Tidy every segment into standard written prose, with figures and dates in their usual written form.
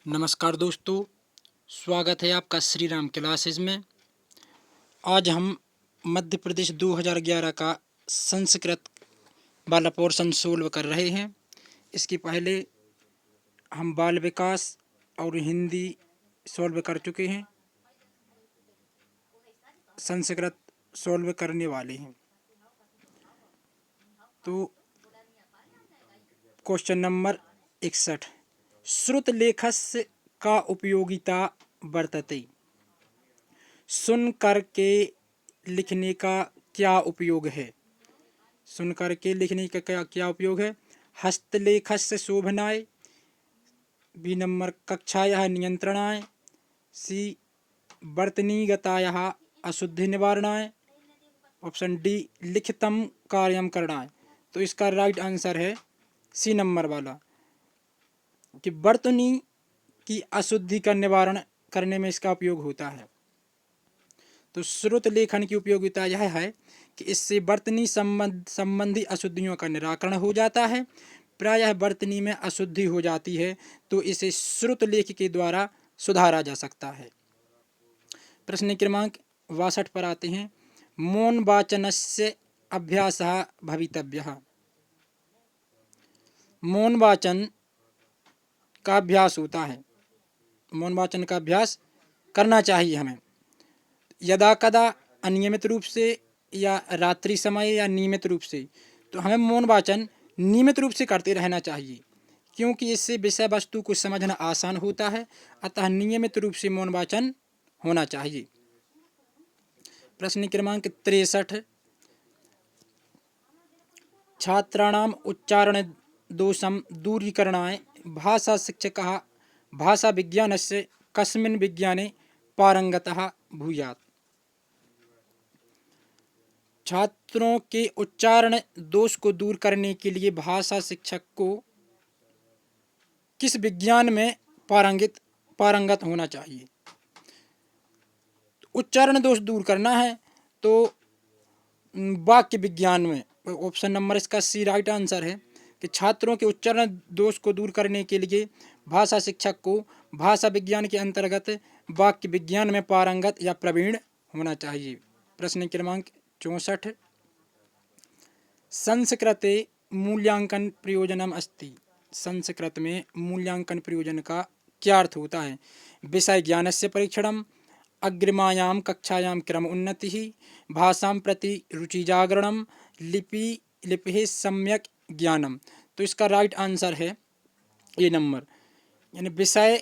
नमस्कार दोस्तों, स्वागत है आपका श्री राम क्लासेज में। आज हम मध्य प्रदेश 2011 का संस्कृत वाला पोर्शन सोल्व कर रहे हैं। इसके पहले हम बाल विकास और हिंदी सोल्व कर चुके हैं, संस्कृत सोल्व करने वाले हैं। तो क्वेश्चन नंबर 61, श्रुत लेखस्य का उपयोगिता वर्तते। सुन कर के लिखने का क्या उपयोग है? सुन कर के लिखने का क्या उपयोग है? हस्तलेखस्य शोभनाय, बी नंबर कक्षायाः नियंत्रणाय, सी वर्तनीगतायाः अशुद्धि निवारणाय, ऑप्शन डी लिखितम कार्यम करणाय। तो इसका राइट आंसर है सी नंबर वाला, कि वर्तनी की अशुद्धि का निवारण करने में इसका उपयोग होता है। तो श्रुत लेखन की उपयोगिता यह है कि इससे वर्तनी संबंधी अशुद्धियों का निराकरण हो जाता है। प्रायः वर्तनी में अशुद्धि हो जाती है तो इसे श्रुत लेख के द्वारा सुधारा जा सकता है। प्रश्न क्रमांक 62 पर आते हैं। मौन वाचनस्य अभ्यासः भवितव्यः। मौन वाचन का अभ्यास होता है, मौन वाचन का अभ्यास करना चाहिए हमें। यदा कदा अनियमित रूप से या रात्रि समय या नियमित रूप से, तो हमें मौन वाचन नियमित रूप से करते रहना चाहिए, क्योंकि इससे विषय वस्तु को समझना आसान होता है। अतः नियमित रूप से मौन वाचन होना चाहिए। प्रश्न क्रमांक 63, छात्राणाम उच्चारण दोषम दूरीकरणाय भाषा शिक्षकः भाषा विज्ञानस्य कस्मिन् विज्ञाने पारंगतः भूयात्। छात्रों के उच्चारण दोष को दूर करने के लिए भाषा शिक्षक को किस विज्ञान में पारंगत होना चाहिए? उच्चारण दोष दूर करना है तो वाक्य विज्ञान में, ऑप्शन नंबर इसका सी राइट आंसर है, कि छात्रों के उच्चारण दोष को दूर करने के लिए भाषा शिक्षक को भाषा विज्ञान के अंतर्गत वाक्य विज्ञान में पारंगत या प्रवीण होना चाहिए। प्रश्न क्रमांक 64, संस्कृते मूल्यांकन प्रयोजनम अस्ति। संस्कृत में मूल्यांकन प्रयोजन का क्या अर्थ होता है? विषय ज्ञानस्य परीक्षणम, अग्रिमायाम कक्षायाम क्रम उन्नतिः, भाषां प्रति रुचि जागरणम, लिपिः सम्यक ज्ञानम। तो इसका राइट आंसर है ए नंबर, यानी विषय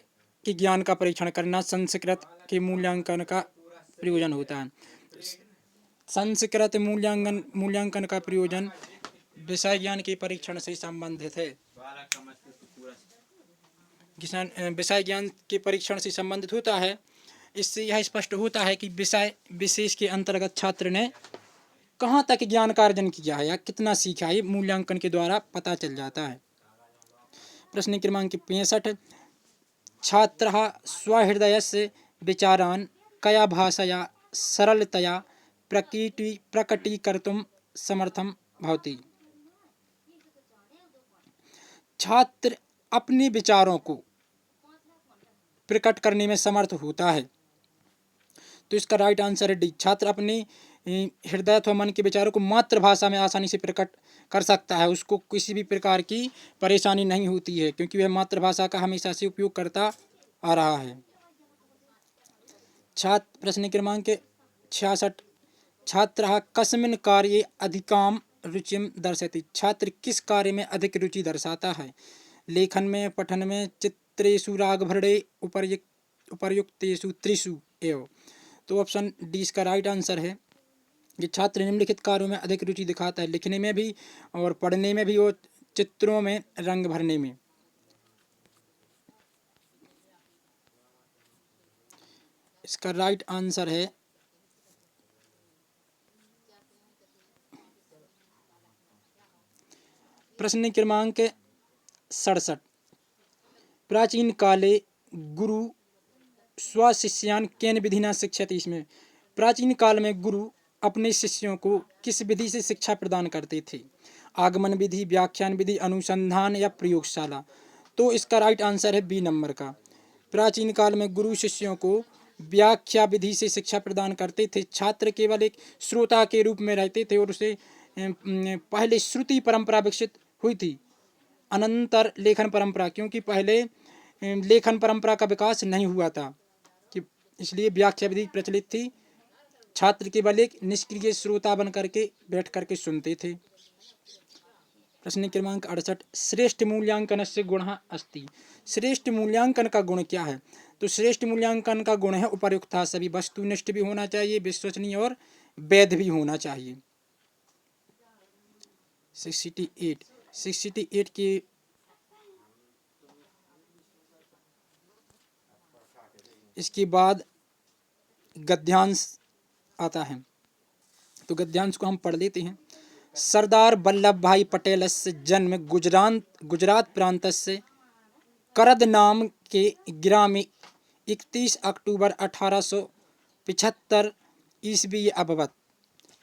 के ज्ञान का परीक्षण करना संस्कृत के मूल्यांकन का प्रयोजन होता है। संस्कृत मूल्यांकन का प्रयोजन विषय ज्ञान के परीक्षण से संबंधित है। विषय ज्ञान के परीक्षण से संबंधित होता है। इससे यह स्पष्ट होता है कि विषय विशेष के अंतर्गत छात्र ने कहाँ तक ज्ञान का अर्जन किया है या कितना सीखा है, मूल्यांकन के द्वारा पता चल जाता है। प्रश्न क्रमांक 65, छात्रः स्वहृदयस्य विचारान् कया भाषया सरलतया प्रकटीकर्तुं समर्थं भवति। छात्र अपने विचारों को प्रकट करने में समर्थ होता है। तो इसका राइट आंसर है डी, छात्र अपने हृदय अथवा मन के विचारों को मातृभाषा में आसानी से प्रकट कर सकता है। उसको किसी भी प्रकार की परेशानी नहीं होती है, क्योंकि वह मातृभाषा का हमेशा से उपयोग करता आ रहा है। प्रश्न क्रमांक 66, छात्रः कस्मिन् कार्ये अधिकां रुचिं दर्शयति। छात्र किस कार्य में अधिक रुचि दर्शाता है? लेखन में, पठन में, चित्रेषु, रागभरणे, उपर्युक्तेषु त्रिषु एव। तो ऑप्शन डी इसका राइट आंसर है कि छात्र निम्नलिखित कार्यों में अधिक रुचि दिखाता है, लिखने में भी और पढ़ने में भी और चित्रों में रंग भरने में। इसका राइट आंसर है प्रश्न क्रमांक 67, प्राचीन काले गुरु स्वशिष्यान् केन विधिना शिक्षयति। इसमें प्राचीन काल में गुरु अपने शिष्यों को किस विधि से शिक्षा प्रदान करते थे? आगमन विधि, व्याख्यान विधि, अनुसंधान या प्रयोगशाला। तो इसका राइट आंसर है बी नंबर का, प्राचीन काल में गुरु शिष्यों को व्याख्या विधि से शिक्षा प्रदान करते थे। छात्र केवल एक श्रोता के रूप में रहते थे और उसे पहले श्रुति परंपरा विकसित हुई थी, अनंतर लेखन परंपरा, क्योंकि पहले लेखन परंपरा का विकास नहीं हुआ था कि इसलिए व्याख्या विधि प्रचलित थी। छात्र केवल एक निष्क्रिय श्रोता बन करके बैठ करके सुनते थे। प्रश्न क्रमांक 68, श्रेष्ठ मूल्यांकन से गुण अस्ति। श्रेष्ठ मूल्यांकन का गुण क्या है? तो श्रेष्ठ मूल्यांकन का गुण है उपर्युक्ता, सभी वस्तुनिष्ठ भी होना चाहिए, विश्वसनीय और वैध भी होना चाहिए। 68 के इसके बाद गद्यांश आता है, तो गद्यांश को हम पढ़ लेते हैं। सरदार वल्लभ भाई पटेलस्य जन्म गुजरात प्रान्तस्य करद नाम के ग्रामे 31 अक्टूबर 1875 ईस्वी अभवत।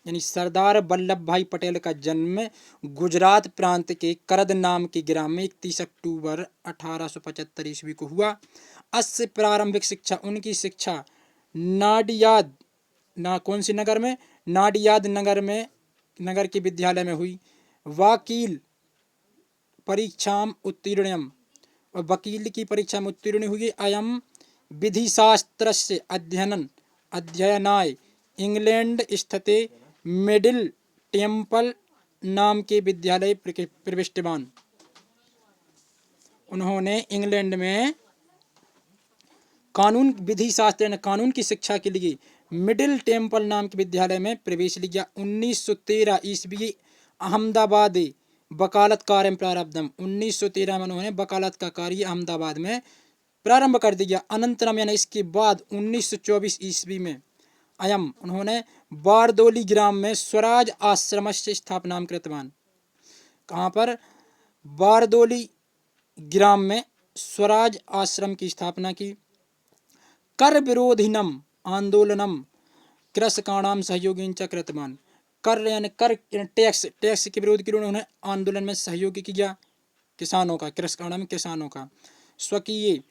यानी सरदार वल्लभ भाई पटेल का जन्म गुजरात प्रांत के करद नाम के ग्राम में 31 अक्टूबर 1875 ईस्वी को हुआ। अस्य प्रारंभिक शिक्षा, उनकी शिक्षा नाडियाद कौन सी नगर में? नाडियाद नगर के विद्यालय में हुई। वकील परीक्षाम उत्तीर्णम, और वकील की परीक्षा में उत्तीर्ण हुई। अयम विधि शास्त्रस्य अध्ययनाय इंग्लैंड स्थिते मिडिल टेम्पल नाम के विद्यालय प्रविष्टवान। उन्होंने इंग्लैंड में कानून विधि शास्त्र कानून की शिक्षा के लिए मिडिल टेम्पल नाम के विद्यालय में प्रवेश लिया। 1913 ईस्वी अहमदाबाद वकालत कार्य प्रारब्धम। 1913 में उन्होंने वकालत का कार्य अहमदाबाद में प्रारंभ कर दिया। अनंतरम यानी इसके बाद 1924 ईस्वी में अयम उन्होंने बारदोली ग्राम में स्वराज आश्रम से स्थापना कृतवान। कहाँ पर? बारदोली ग्राम में स्वराज आश्रम की स्थापना की। कर विरोधिनम आंदोलनम कृषकाणाम सहयोगी च कृतवान। कर यानी कर टैक्स के विरोध के लिए उन्होंने आंदोलन में सहयोग किया किसानों का, कृषकाणाम किसानों का। स्वकीय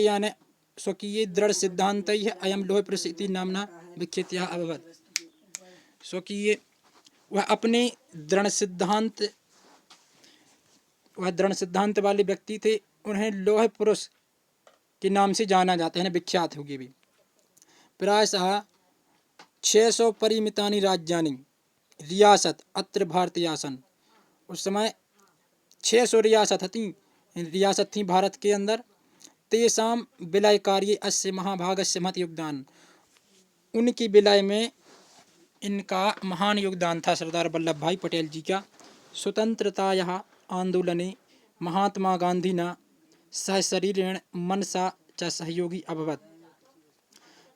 यानी स्वकीय दृढ़ सिद्धांत ही है। अयम लोह प्रसिद्धि नामना विख्यात अभवत। स्वकीय वह अपने दृढ़ सिद्धांत वाले व्यक्ति थे। उन्हें लौह पुरुष के नाम से जाना जाता है, विख्यात होगी भी। प्रायशः 600 परिमितानि राज्यानि रियासत अत्र भारतीयासन। उस समय 600 रियासत थी भारत के अंदर। तेषाम विलय कार्य अस्य महाभागस्य महत् योगदान। उनकी विलय में इनका महान योगदान था, सरदार वल्लभ भाई पटेल जी का। स्वतंत्रतायाः आंदोलने महात्मा गांधीना सहशरीरेण मनसा च सहयोगी अभवत।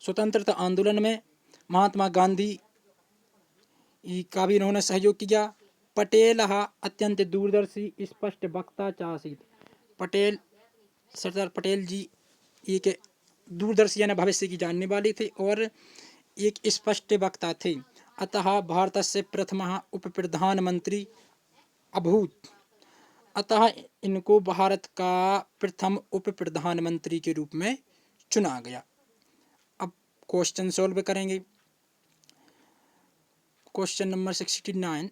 स्वतंत्रता आंदोलन में महात्मा गांधी का भी इन्होंने सहयोग किया। पटेल अत्यंत दूरदर्शी स्पष्ट वक्ता चासीत। सरदार पटेल जी एक दूरदर्शी यानी भविष्य की जानने वाले थे और एक स्पष्ट वक्ता थे। अतः भारत से प्रथम उप प्रधानमंत्री अभूत। अतः इनको भारत का प्रथम उप प्रधानमंत्री के रूप में चुना गया। अब क्वेश्चन सॉल्व करेंगे। क्वेश्चन नंबर 69,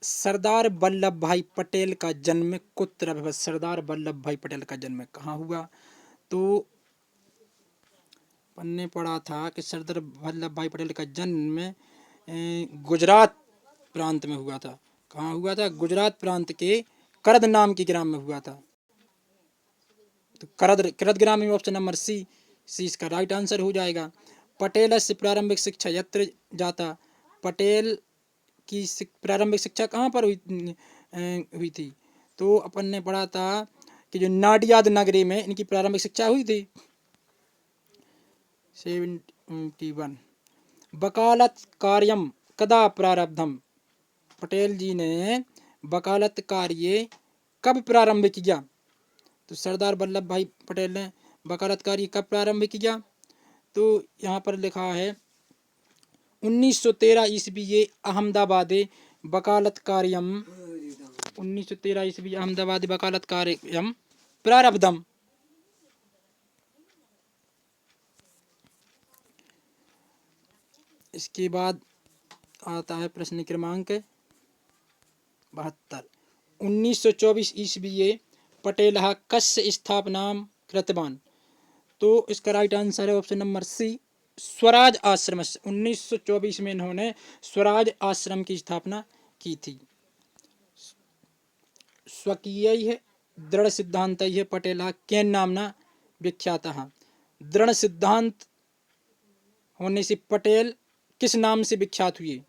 सरदार वल्लभ भाई पटेल का जन्म कुत्र अभवत। सरदार वल्लभ भाई पटेल का जन्म कहाँ हुआ? तो पन्ने पढ़ा था कि सरदार वल्लभ भाई पटेल का जन्म गुजरात प्रांत में हुआ था। कहाँ हुआ था? गुजरात प्रांत के करद नाम के ग्राम में हुआ था। तो करद ग्राम में ऑप्शन नंबर सी इसका राइट आंसर हो जाएगा। पटेल से प्रारंभिक शिक्षा यत्र जाता। पटेल की प्रारंभिक शिक्षा कहाँ पर हुई थी? तो अपन ने पढ़ा था कि जो नाडियाद नगरी में इनकी प्रारंभिक शिक्षा हुई थी। 71। वकालत कार्यम कदा प्रारब्धम। पटेल जी ने वकालत कार्य कब प्रारंभ किया? तो सरदार वल्लभ भाई पटेल ने वकालत कार्य कब प्रारंभ किया? तो यहाँ पर लिखा है 1913 ईस्वी अहमदाबाद वकालत कार्यम 1913 ईस्वी अहमदाबाद वकालत कार्यम प्रारब्धम। इसके बाद आता है प्रश्न क्रमांक 72। 1924 ईस्वीये पटेलः कस्य स्थापनां कृतवान्। तो इसका राइट आंसर है ऑप्शन नंबर सी, स्वराज आश्रम। 1924 में इन्होंने स्वराज आश्रम की स्थापना की थी। स्वकीय दृढ़ सिद्धांत पटेलः केन नामना विख्यातः। दृढ़ सिद्धांत होने से पटेल किस नाम से विख्यात हुए।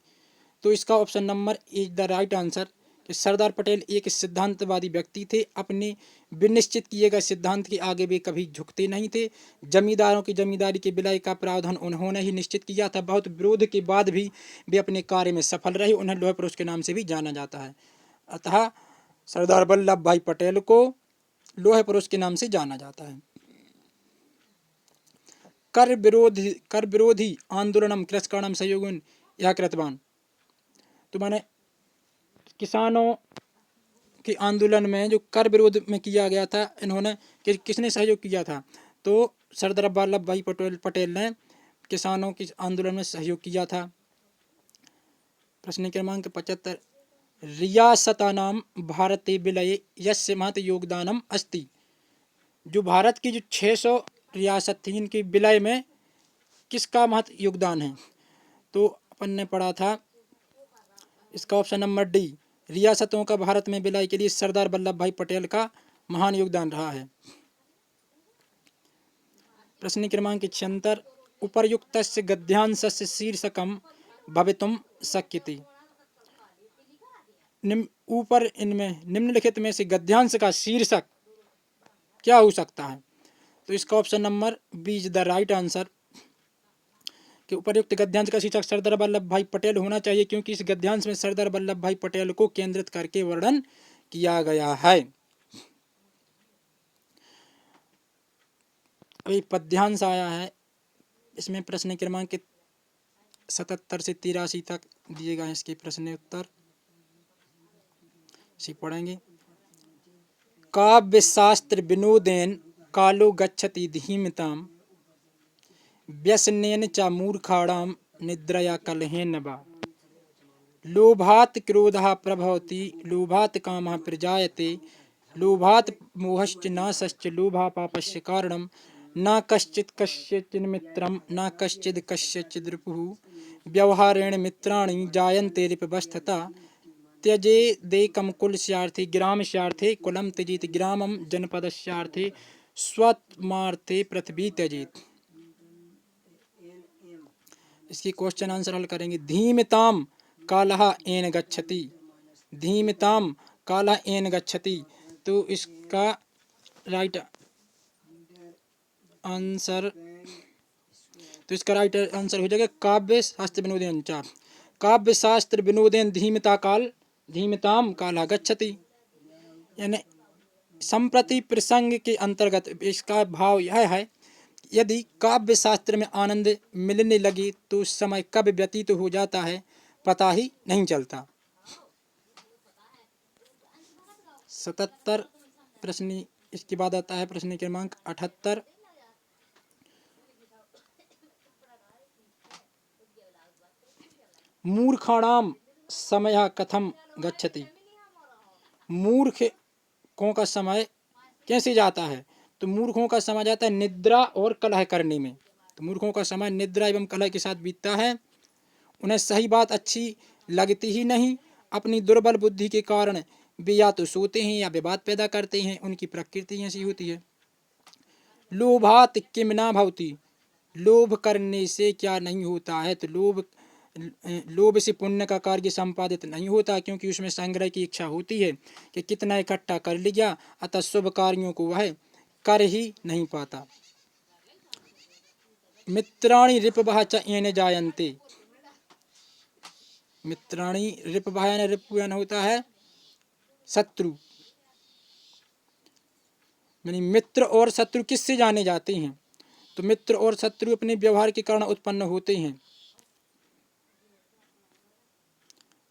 तो इसका option number is the right answer कि सरदार पटेल एक सिद्धांतवादी व्यक्ति थे। अपने विनिश्चित किए गए सिद्धांत के आगे वे कभी झुकते नहीं थे। जमींदारों की जमींदारी के विलय का प्रावधान उन्होंने ही निश्चित किया था। बहुत विरोध के बाद भी वे अपने कार्य में सफल रहे। उन्हें लौह पुरुष के नाम से भी जाना जाता है। अतः सरदार वल्लभ भाई पटेल को लौह पुरुष के नाम से जाना जाता है। कर विरोधी आंदोलनम कृषकाणाम सहयोगन यह कृतवान। तो मैंने किसानों के आंदोलन में जो कर विरोध में किया गया था, इन्होंने किसने सहयोग किया था। तो सरदार वल्लभ भाई पटेल ने किसानों के आंदोलन में सहयोग किया था। प्रश्न क्रमांक 75। रियासतानां भारते विलये यस्य महत् योगदानम अस्ति। जो भारत की जो 600 रियासत थी, इनके विलय में किसका महत् योगदान है। तो अपन ने पढ़ा था इसका ऑप्शन नंबर डी, रियासतों का भारत में विलय के लिए सरदार वल्लभ भाई पटेल का महान योगदान रहा है। प्रश्न क्रमांक 76। उपर्युक्तस्य गद्यांशस्य शीर्षकम भवितुम शक्यते। ऊपर इनमें निम्नलिखित में से गद्यांश का शीर्षक क्या हो सकता है। तो इसका option number B is the right answer कि उपर्युक्त गद्यांश का शीर्षक सरदार वल्लभ भाई पटेल होना चाहिए, क्योंकि इस गद्यांश में सरदार वल्लभ भाई पटेल को केंद्रित करके वर्णन किया गया है। अभी पद्यांश आया है, इसमें प्रश्न क्रमांक 77 से 83 तक दिए गए हैं। इसके प्रश्न उत्तर से पढ़ेंगे। काव्य शास्त्र विनोदेन कालो गच्छति धीमताम व्यसनेन च मूर्खाणाम निद्रया कलहेन वा। लोभात् क्रोधः प्रभवति लोभात् कामः प्रजायते लोभात् मोहश्च नाशश्च लोभः पापस्य कारणम् न कश्चित् कस्यचिन्मित्रं न कश्चिद् कस्यचिद्रिपुः व्यवहारेण मित्राणि जायन्ते रिपवस्थता त्यजेदेकं कुलस्यार्थे ग्रामस्यार्थे कुलं त्यजेत ग्रामं जनपदस्यार्थे स्वात्मार्थे पृथ्वी त्यजेत। इसकी क्वेश्चन आंसर हल करेंगे। धीमताम कालः एन गच्छति, धीमताम कालः एन गच्छति। तो इसका राइट आंसर हो जाएगा काव्य शास्त्र विनोदेन चा। काव्य शास्त्र विनोदेन धीमताम कालः गच्छति। यानी संप्रति प्रसंग के अंतर्गत इसका भाव यह है, यदि काव्य शास्त्र में आनंद मिलने लगे तो समय कब व्यतीत हो जाता है पता ही नहीं चलता। 77 प्रश्न। इसके बाद आता है प्रश्न क्रमांक 78। मूर्खाणाम समय कथम गच्छति। मूर्खों का समय कैसे जाता है। तो मूर्खों का समय जाता है निद्रा और कलह करने में। तो मूर्खों का समय निद्रा एवं कलह के साथ बीतता है। उन्हें सही बात अच्छी लगती ही नहीं। अपनी दुर्बल बुद्धि के कारण वे या तो सोते हैं या विवाद पैदा करते हैं। उनकी प्रकृति ऐसी होती है। लोभात किम न भवति। लोभ करने से क्या नहीं होता है। तो लोभ से पुण्य का कार्य संपादित नहीं होता, क्योंकि उसमें संग्रह की इच्छा होती है कि कितना इकट्ठा कर लिया, अतः शुभ कार्यों को वह कर ही नहीं पाता। मित्राणि रिपवः च येन जायन्ते। मित्राणि रिपवः यानी रिपु यानी होता है शत्रु। यानी मित्र और शत्रु किससे जाने जाते हैं। तो मित्र और शत्रु अपने व्यवहार के कारण उत्पन्न होते हैं।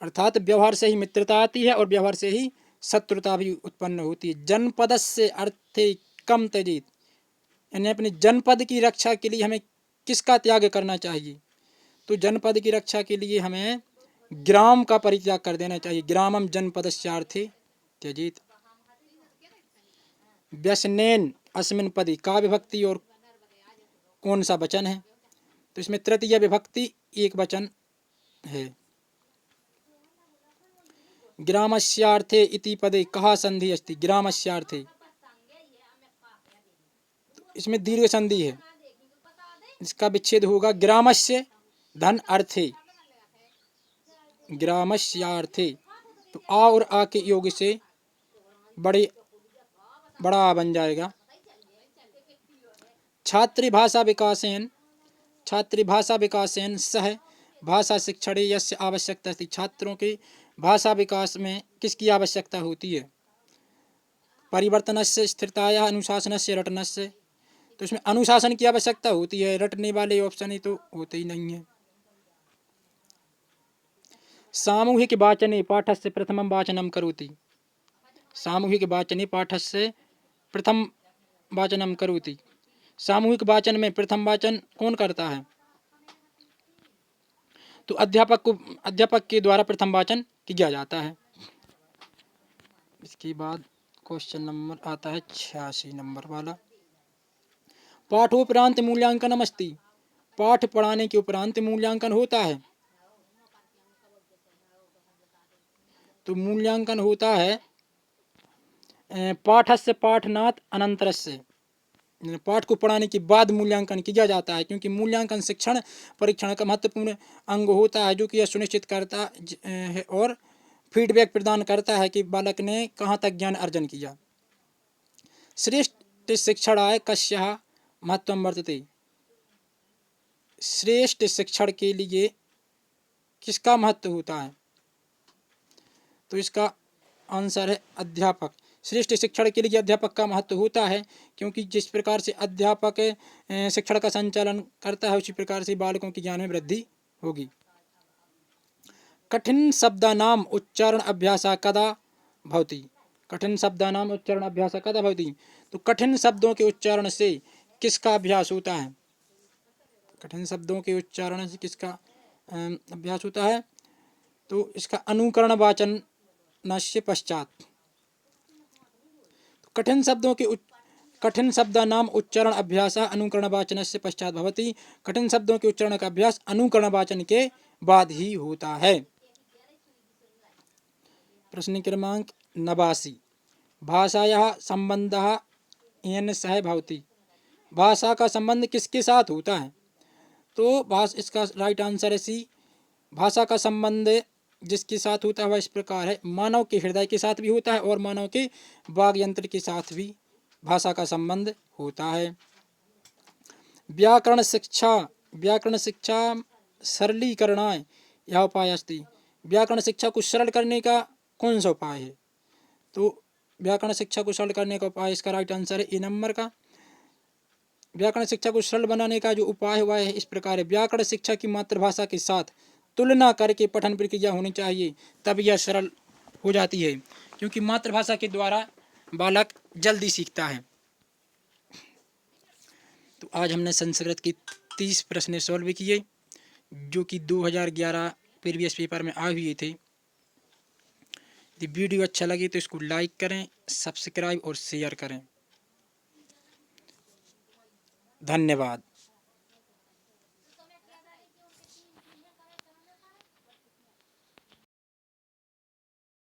अर्थात व्यवहार से ही मित्रता आती है और व्यवहार से ही शत्रुता भी उत्पन्न होती है। जनपदस्य अर्थे कम त्यजेत। यानी अपने जनपद की रक्षा के लिए हमें किसका त्याग करना चाहिए। तो जनपद की रक्षा के लिए हमें ग्राम का परित्याग कर देना चाहिए। ग्रामम जनपदस्यार्थे त्यजेत। व्यसनेन अस्मिन पदे का विभक्ति और कौन सा वचन है? तो इसमें तृतीय विभक्ति एक वचन है। ग्रामस्यार्थे इति पदे कहा संधि अस्ति? ग्रामस्यार्थे, इसमें दीर्घ संधि है, इसका विच्छेद होगा ग्रामस्य धन अर्थे, ग्रामस्यार्थे। तो आ और आ के योग से बड़ा आ बन जाएगा। छात्रभाषा विकासेन, छात्रभाषा विकासेन सह भाषा शिक्षणे यस्य आवश्यकता थी। छात्रों के भाषा विकास में किसकी आवश्यकता होती है? परिवर्तनस्य, स्थिरताया, अनुशासनस्य, रटनस्य। तो इसमें अनुशासन की आवश्यकता होती है, रटने वाले ऑप्शन ही तो होते ही नहीं है। सामूहिक वाचने पाठस्य प्रथमं वाचनं करोति। सामूहिक वाचने पाठस्य प्रथम वाचनं करोति। सामूहिक वाचन में प्रथम वाचन कौन करता है? तो अध्यापक के द्वारा प्रथम वाचन किया जाता है। इसके बाद क्वेश्चन नंबर आता है 86 नंबर वाला। पाठोपरांत मूल्यांकनम अस्ति। पाठ पढ़ाने के उपरांत मूल्यांकन होता है। तो मूल्यांकन होता है पाठस्य पाठनात् अनंतरस्य। पाठ को पढ़ाने के बाद मूल्यांकन किया जाता है, क्योंकि मूल्यांकन शिक्षण परीक्षण का महत्वपूर्ण अंग होता है, जो कि यह सुनिश्चित करता है और फीडबैक प्रदान करता है कि बालक ने कहाँ तक ज्ञान अर्जन किया। श्रेष्ठ शिक्षणाय कस्याः महत्वं वर्तते। श्रेष्ठ शिक्षण के लिए किसका महत्व होता है? तो इसका आंसर है अध्यापक। श्रेष्ठ शिक्षण के लिए अध्यापक का महत्व होता है, क्योंकि जिस प्रकार से अध्यापक शिक्षण का संचालन करता है, उसी प्रकार से बालकों की ज्ञान में वृद्धि होगी। कठिन शब्दानाम उच्चारण अभ्यासा कदा भवति। कठिन शब्दानाम उच्चारण अभ्यासा कदा भवति। तो कठिन शब्दों के उच्चारण से किसका अभ्यास होता है? कठिन शब्दों के उच्चारण से किसका अभ्यास होता है? तो इसका अनुकरण वाचन नस्य पश्चात। कठिन शब्दानाम उच्चारण अभ्यास अनुकरण वाचन से पश्चात भवति। कठिन शब्दों के उच्चारण का अभ्यास अनुकरण वाचन के बाद ही होता है। प्रश्न क्रमांक 89। भाषायाः संबंधः येन सह भवति। भाषा का संबंध किसके साथ होता है? तो इसका राइट आंसर है सी। भाषा का संबंध जिसके साथ होता है वह इस प्रकार है। मानव के हृदय के साथ भी होता है और मानव के वाग यंत्र के साथ भी भाषा का संबंध होता है। व्याकरण शिक्षा सरलीकरणाय यह उपाय अस्ति। व्याकरण शिक्षा को सरल करने का कौन सा उपाय है? तो व्याकरण शिक्षा को सरल करने का उपाय, इसका राइट आंसर है ए नंबर का। व्याकरण शिक्षा को सरल बनाने का जो उपाय हुआ है इस प्रकार है। व्याकरण शिक्षा की मातृभाषा के साथ तुलना करके पठन प्रक्रिया होनी चाहिए, तब यह सरल हो जाती है, क्योंकि मातृभाषा के द्वारा बालक जल्दी सीखता है। तो आज हमने संस्कृत की 30 प्रश्न सॉल्व किए, जो कि 2011 प्रीवियस पेपर में आए हुए थे। यदि वीडियो अच्छा लगे तो इसको लाइक करें, सब्सक्राइब और शेयर करें। धन्यवाद।